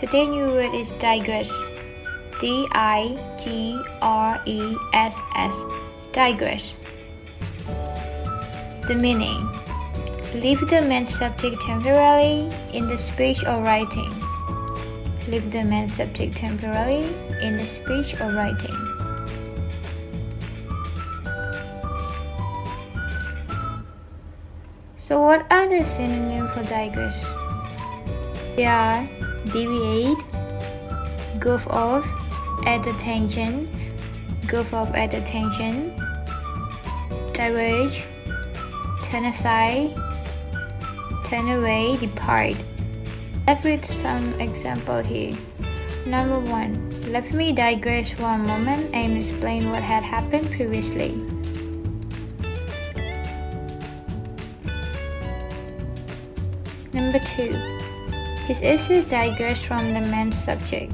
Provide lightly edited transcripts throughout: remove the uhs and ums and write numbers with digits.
Today's new word is digress. D-I-G-R-E-S-S. Digress. The meaning: leave the main subject temporarily in the speech or writing. Leave the main subject temporarily in the speech or writing. So what are the synonyms for digress? They are deviate, goof off, at a tangent, goof off at a tangent, diverge, turn aside, turn away, depart. Let's read some example here. Number 1. Let me digress for a moment and explain what had happened previously. Number 2. His essay digress from the main subject.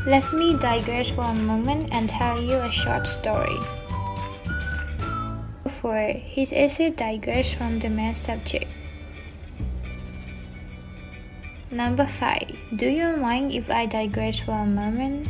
Let me digress for a moment and tell you a short story. 4. His essay digress from the main subject. Number 5. Do you mind if I digress for a moment?